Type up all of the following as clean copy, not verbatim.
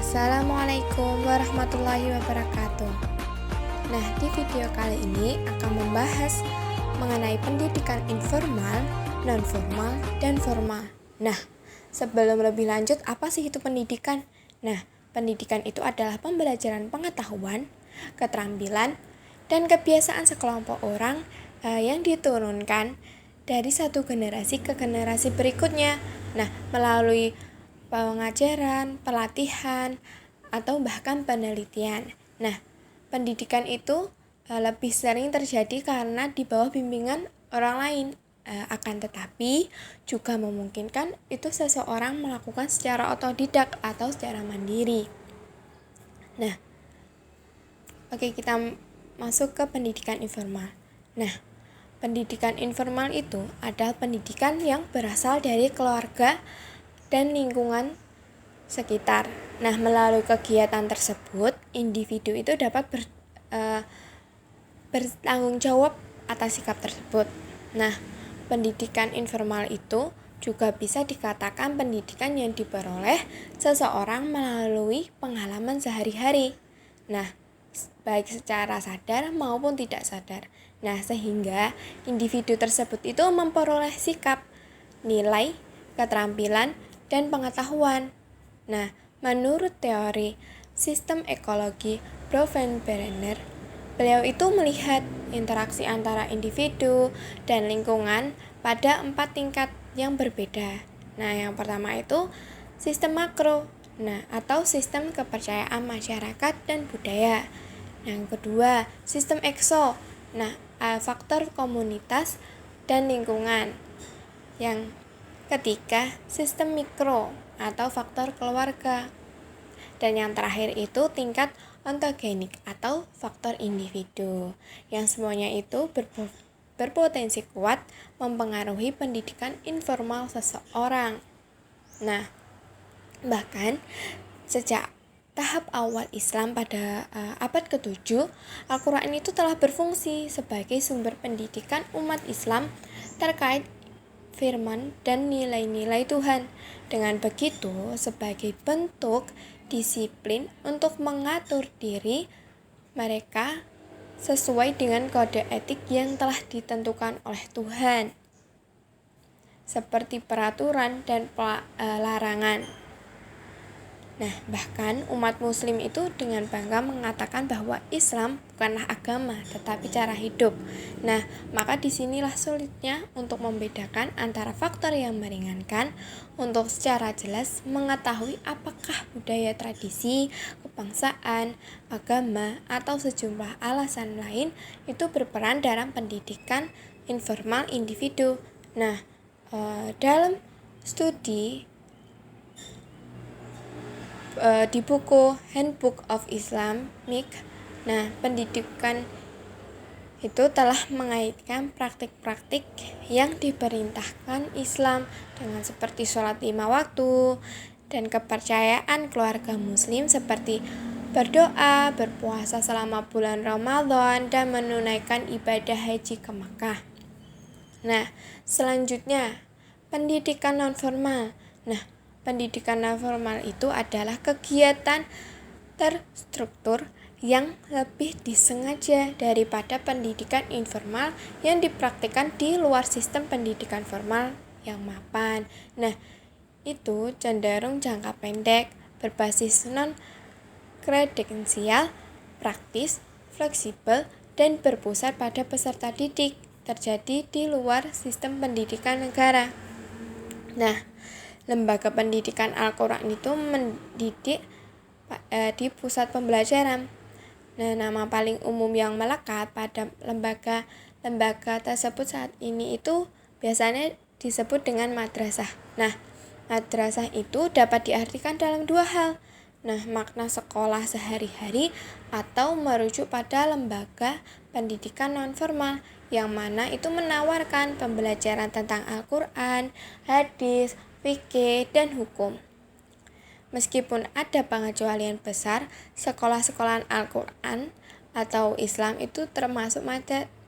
Assalamualaikum warahmatullahi wabarakatuh. Nah, di video kali ini akan membahas mengenai pendidikan informal, non-formal, dan formal. Nah, sebelum lebih lanjut, apa sih itu pendidikan? Nah, pendidikan itu adalah pembelajaran pengetahuan, keterampilan, dan kebiasaan sekelompok orang yang diturunkan dari satu generasi ke generasi berikutnya. Nah, melalui pengajaran, pelatihan, atau bahkan penelitian. Nah, pendidikan itu lebih sering terjadi karena di bawah bimbingan orang lain. Akan tetapi juga memungkinkan itu seseorang melakukan secara otodidak atau secara mandiri. Nah, oke, kita masuk ke pendidikan informal. Nah, pendidikan informal itu adalah pendidikan yang berasal dari keluarga dan lingkungan sekitar. Nah, melalui kegiatan tersebut, individu itu dapat bertanggung jawab atas sikap tersebut. Nah, pendidikan informal itu juga bisa dikatakan pendidikan yang diperoleh seseorang melalui pengalaman sehari-hari. Nah, baik secara sadar maupun tidak sadar. Nah, sehingga individu tersebut itu memperoleh sikap, nilai, keterampilan, dan pengetahuan. Nah, menurut teori sistem ekologi Bronfenbrenner, beliau itu melihat interaksi antara individu dan lingkungan pada 4 tingkat yang berbeda. Nah, yang pertama itu sistem makro, atau sistem kepercayaan masyarakat dan budaya. Yang kedua, sistem ekso, faktor komunitas dan lingkungan. Yang ketiga, sistem mikro atau faktor keluarga. Dan yang terakhir itu tingkat ontogenik atau faktor individu. Yang semuanya itu berpotensi kuat mempengaruhi pendidikan informal seseorang. Nah, bahkan sejak tahap awal Islam pada abad ke-7, Al-Quran itu telah berfungsi sebagai sumber pendidikan umat Islam terkait firman dan nilai-nilai Tuhan. Dengan begitu, sebagai bentuk disiplin untuk mengatur diri mereka sesuai dengan kode etik yang telah ditentukan oleh Tuhan, seperti peraturan dan larangan. Nah, bahkan umat muslim itu dengan bangga mengatakan bahwa Islam bukanlah agama, tetapi cara hidup. Nah, maka disinilah sulitnya untuk membedakan antara faktor yang meringankan untuk secara jelas mengetahui apakah budaya tradisi, kebangsaan, agama, atau sejumlah alasan lain itu berperan dalam pendidikan informal individu. Nah, dalam studi di buku Handbook of Islamic, pendidikan itu telah mengaitkan praktik-praktik yang diperintahkan Islam dengan seperti sholat 5 waktu dan kepercayaan keluarga muslim seperti berdoa, berpuasa selama bulan Ramadan, dan menunaikan ibadah haji ke Makkah. Nah, selanjutnya pendidikan non-formal. Pendidikan non-formal itu adalah kegiatan terstruktur yang lebih disengaja daripada pendidikan informal yang dipraktikkan di luar sistem pendidikan formal yang mapan. Itu cenderung jangka pendek, berbasis non-kredensial, praktis, fleksibel, dan berpusat pada peserta didik, terjadi di luar sistem pendidikan negara. Lembaga pendidikan Al-Quran itu mendidik di pusat pembelajaran. Nama paling umum yang melekat pada lembaga tersebut saat ini itu biasanya disebut dengan madrasah. Madrasah itu dapat diartikan dalam dua hal. Makna sekolah sehari-hari atau merujuk pada lembaga pendidikan non-formal yang mana itu menawarkan pembelajaran tentang Al-Quran, hadis, fikih, dan hukum. Meskipun ada pengecualian besar, sekolah-sekolah Al-Quran atau Islam itu termasuk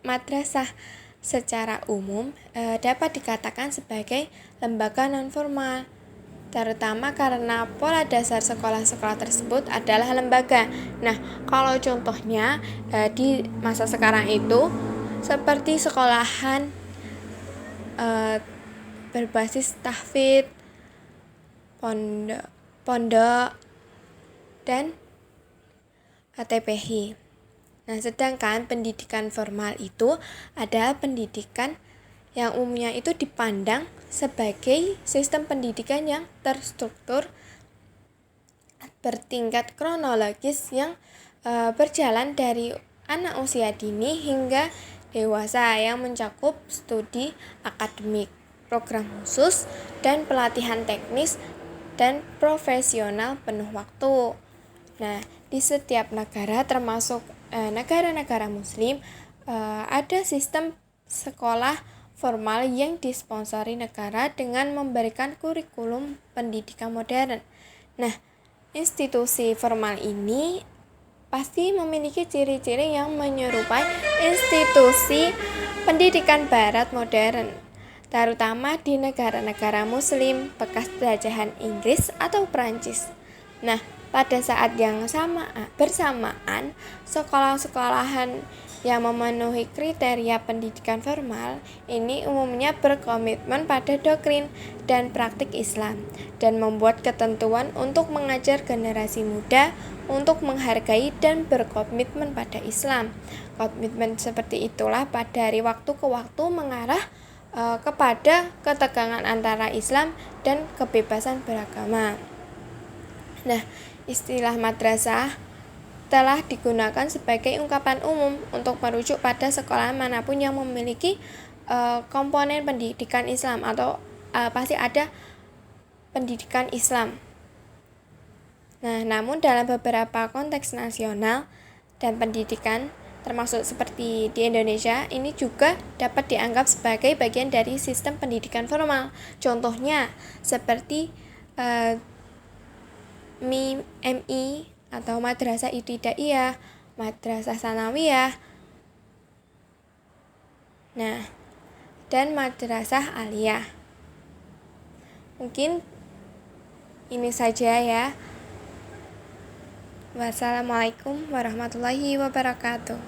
madrasah secara umum dapat dikatakan sebagai lembaga non-formal. terutama karena pola dasar sekolah-sekolah tersebut adalah lembaga. Nah, kalau contohnya di masa sekarang itu seperti sekolahan berbasis tahfidz, pondok, dan TPI. Nah, sedangkan pendidikan formal itu adalah pendidikan yang umumnya itu dipandang sebagai sistem pendidikan yang terstruktur bertingkat kronologis yang berjalan dari anak usia dini hingga dewasa yang mencakup studi akademik, program khusus, dan pelatihan teknis dan profesional penuh waktu. Nah, di setiap negara termasuk negara-negara muslim ada sistem sekolah formal yang disponsori negara dengan memberikan kurikulum pendidikan modern. Nah, institusi formal ini pasti memiliki ciri-ciri yang menyerupai institusi pendidikan barat modern, terutama di negara-negara muslim bekas jajahan Inggris atau Prancis. Nah, pada saat yang bersamaan, sekolah-sekolahan yang memenuhi kriteria pendidikan formal ini umumnya berkomitmen pada doktrin dan praktik Islam dan membuat ketentuan untuk mengajar generasi muda untuk menghargai dan berkomitmen pada Islam. Komitmen seperti itulah dari waktu ke waktu mengarah kepada ketegangan antara Islam dan kebebasan beragama. Nah, istilah madrasah telah digunakan sebagai ungkapan umum untuk merujuk pada sekolah manapun yang memiliki komponen pendidikan Islam atau pasti ada pendidikan Islam. Nah, namun dalam beberapa konteks nasional dan pendidikan termasuk seperti di Indonesia ini juga dapat dianggap sebagai bagian dari sistem pendidikan formal. Contohnya seperti MI atau madrasah ibtidaiyah, madrasah sanawiyah, nah, dan madrasah aliyah. Mungkin ini saja ya. Wassalamualaikum warahmatullahi wabarakatuh.